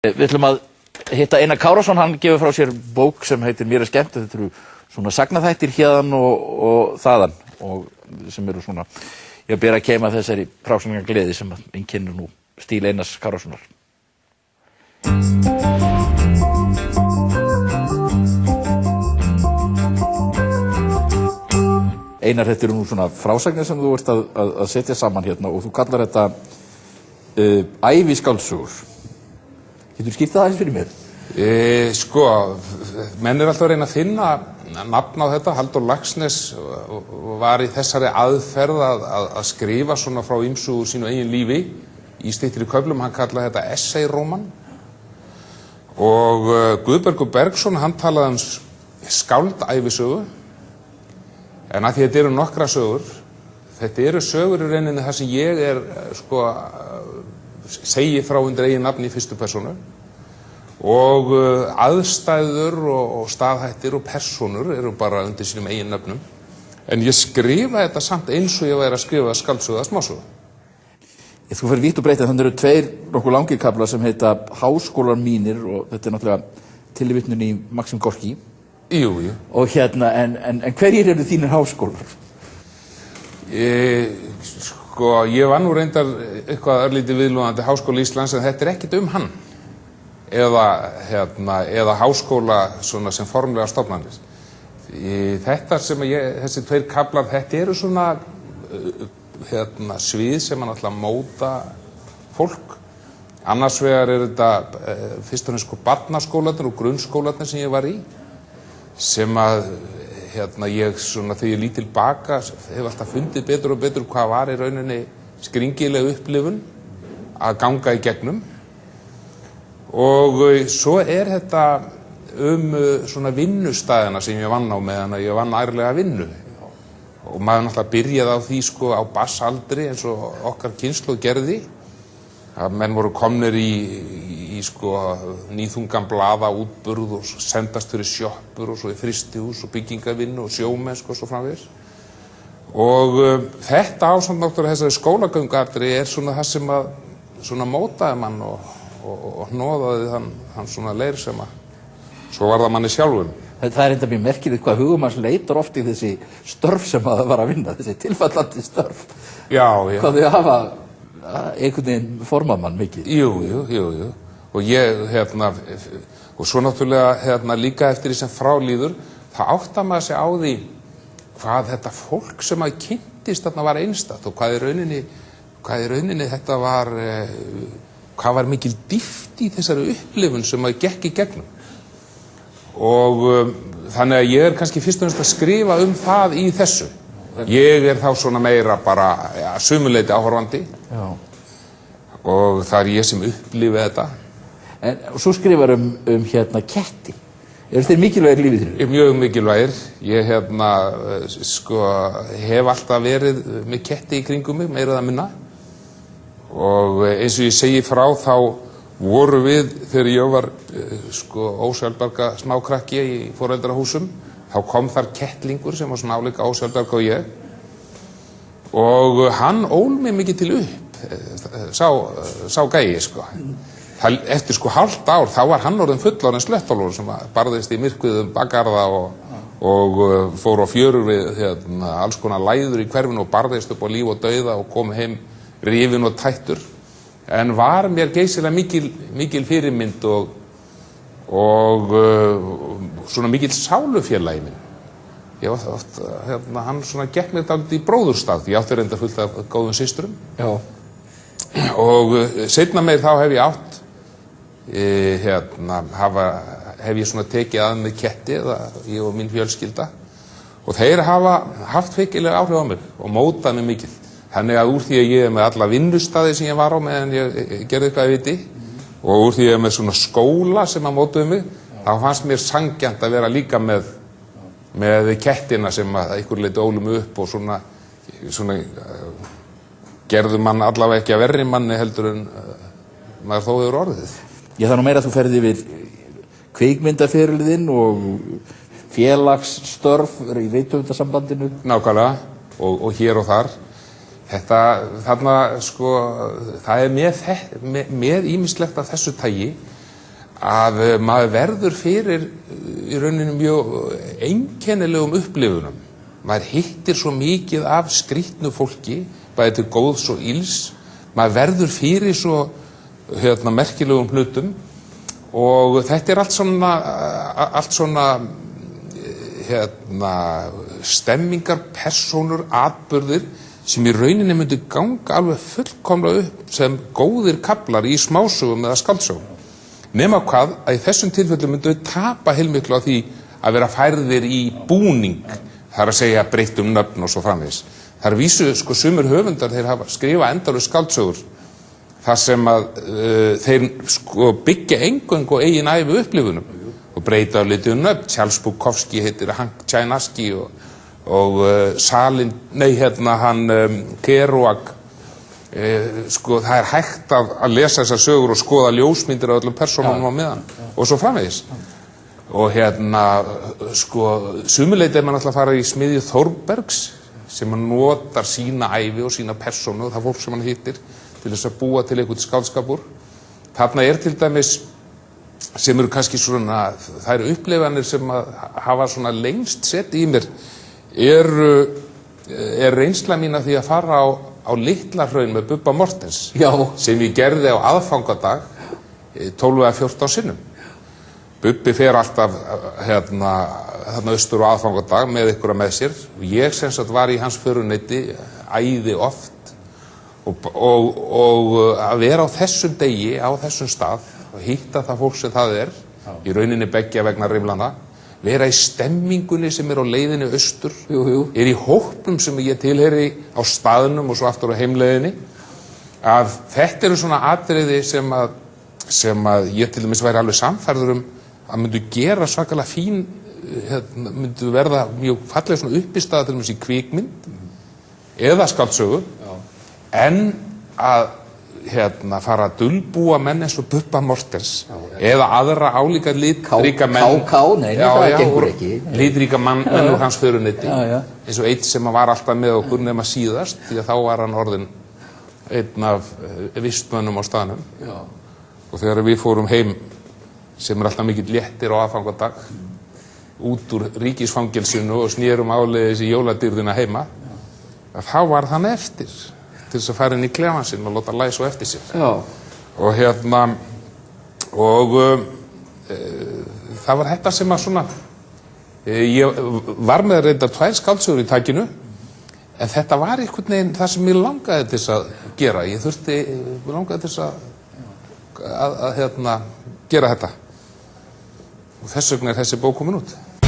Við ætlum að hitta Einar Kárason, hann gefur frá sér bók sem heitir Mér er skemmt. Þetta eru svona sagnaþættir héðan og þaðan og sem eru svona, ég ber að keyma þessari frásagnar gleði sem einkennir nú stíl Einars Kárasonar. Einar, þetta eru nú svona frásagnir sem þú ert að setja saman hérna og þú kallar þetta æviskáldsögur. Getur skýrt það aðeins fyrir mér? Sko, menn alltaf að reyna að finna nafn á þetta. Halldór Laxness var í þessari aðferð að skrifa svona frá ýmsu úr sínu eigin lífi í styttri köflum. Hann kallaði þetta essay-róman. Og Guðbergur Bergsson, hann talaði skáldævisögu. En að því þetta eru nokkra sögur, þetta eru sögur í rauninni þar sem ég segi frá undir eigin nafni í fyrstu persónu og aðstæður og staðhættir og persónur eru bara undir sínum eigin nöfnum. En ég skrifa þetta samt eins og ég væri að skrifa skáldsögu eða smásögu. Þú fyrir vítt og breytt, þannig eru tveir nokkuð langir kaflar sem heita Háskólar mínir og þetta er náttúrulega tilvitnun í Maxim Gorki. Jú. Og hérna, en hverjir eru þínir háskólar? Ég var nú reyndar eitthvað örlítið viðlúðandi Háskóla Íslands, en þetta er ekkert um hann eða háskóla svona sem formlega stofnanir. Þetta sem þessi tveir kaflar, þetta eru svona svið sem hann ætla að móta fólk. Annars vegar er þetta fyrst og fremst barnaskólarnir og grunnskólarnir sem ég var í, sem að ég svona þegar ég lít tilbaka hef alltaf fundið betur og betur hvað var í rauninni skringileg upplifun að ganga í gegnum. Og svo er þetta svona vinnustæðina sem ég vann á meðan að ég vann ærlega vinnu. Og maður náttúrulega byrjaði á því á barsaldri eins og okkar kynslóð gerði. Að menn voru komnir í nýþungan blaðaútburð og sendast fyrir sjoppur og svo í frystihús og byggingavinnu og sjómennsku og svo framvegis. Og þetta ásamt náttúrulega þessari skólagönguatri er svona það sem að svona mótaði mann og hnoðaði hann svona leir sem að svo var það manni sjálfum. Það er enda mjög merkilegt hvað hugum hans leitar oft í þessi störf sem að það var að vinna, þessi tilfallandi störf. Já. Hvað þau hafa einhvern veginn formað mann mikið. Jú. Og og svo náttúrulega líka eftir því sem frálíður, það áttar maður sig á því hvað þetta fólk sem maður kynntist þarna var einstakt og hvað í rauninni þetta var, hvað var mikil dýpt í þessari upplifun sem maður gekk í gegnum. Og þannig að ég er kannski fyrst og fremst að skrifa um það í þessu. Ég er þá svona meira bara sumuleyti áhorfandi. Já. Og það er ég sem upplifi þetta. Og svo skrifar ketti. Eru þeir mikilvægir í lífið þínu? Mjög mikilvægir. Ég hef alltaf verið með ketti í kringum mig, meira eða minna. Og eins og ég segi frá þá voru við þegar ég var ósjálfbjarga smákrakki í foreldrahúsum. Þá kom þar kettlingur sem var svona álíka ósjálfbjarga og ég. Og hann ól mig mikið til upp, sá gæi, Eftir hálft ár, þá var hann orðinn fullorðinn slöttólfur sem barðist í myrkvuðum bakgarða og fór á fjörur við alls konar læður í hverfinu og barðist upp á líf og dauða og kom heim rifinn og tættur. En var mér geysilega mikil fyrirmynd og svona mikill sálufélagi minn. Ég var oft, hann svona gekk mér dálítið í bróðurstað, ég átti reynda fullt af góðum systrum. Já. Og seinna meir þá hef ég átt, hef ég svona tekið að með ketti, ég og mín fjölskylda. Og þeir hafa haft feikilega áhrif á mig og mótað mig mikil. Þannig að úr því að ég er með alla vinnustaði sem ég var á meðan ég gerði eitthvað í viti og úr því að ég er með svona skóla sem að mótuðu mig, þá fannst mér sanngjarnt að vera líka með kettina sem að einhver leyti ólum upp og svona gerðu mann allavega ekki að verri manni heldur en maður þó hefur orðið. Ég það nú meira að þú ferði yfir kvikmyndaferilinn og félagsstörf í rithöfundasambandinu. Nákvæmlega, og hér og þar. Það er með ýmislegt af þessu tagi að maður verður fyrir í rauninni mjög einkennilegum upplifunum. Maður hittir svo mikið af skrýtnu fólki, bæði til góðs og ills. Maður verður fyrir svo merkilegum hlutum og þetta allt svona stemmingar, persónur, atburðir sem í rauninni myndi ganga alveg fullkomlega upp sem góðir kaflar í smásögum eða skáldsögum. Nema hvað að í þessum tilfellum myndu við tapa heilmiklu á því að vera færðir í búning, það að segja breytt nöfn og svo framvegis. Það er vísu, sumir höfundar, þeir hafa skrifað endalaus skáldsögur þar sem að þeir byggja eingöngu á eigin ævi upplifunum og breyta á litið nöfn. Charles Bukowski heitir Hank Tchainaski og Kerouac. Það er hægt að lesa þessar sögur og skoða ljósmyndir af öllum persónunum á meðan og svo framvegis. Og sumuleyti er maður alltaf að fara í smiðju Þórbergs sem hann notar sína ævi og sína persónu og það fólk sem hann hittir til þess að búa til einhvern skáldskapur. Þarna er til dæmis sem eru kannski svona, það eru upplifanir sem að hafa svona lengst sett í mér er reynsla mín af því að fara á Litlahraun með Bubba Morthens sem ég gerði á aðfangadag 12 eða 14 sinnum. Bubbi fer alltaf þarna austur á aðfangadag með ykkur með sér og ég sem sagt var í hans föruneyti æði oft og að vera á þessum degi, á þessum stað og hitta það fólk sem það er í rauninni beggja vegna rimlana, vera í stemmingunni sem er á leiðinni austur, er í hópnum sem ég tilheyri á staðnum og svo aftur á heimleiðinni, að þetta eru svona atriði sem að ég til dæmis væri alveg sannfærður að myndu gera svakalega fín, myndu verða mjög fallega svona uppistaða til dæmis í kvikmynd eða skáldsögu, en að fara að dulbúa menn eins og Bubba Morthens eða aðra álíka litríka menn litríka menn úr hans föruneyti eins og einn sem var alltaf með okkur nema síðast því að þá var hann orðinn einn af vistmönnum á staðnum og þegar við fórum heim sem er alltaf mikill léttir á aðfangadag út úr ríkisfangelsinu og snérum áleiðis í jóladýrðina heima að þá var hann eftir til þess að fara inn í klefan sinn og láta læsa eftir sér. Og það var þetta sem að svona ég var með reyndar 2 skáldsögur í takinu en þetta var einhvern veginn það sem ég langaði til þess að gera. Ég langaði til þess að gera þetta og þess vegna er þessi bók komin út.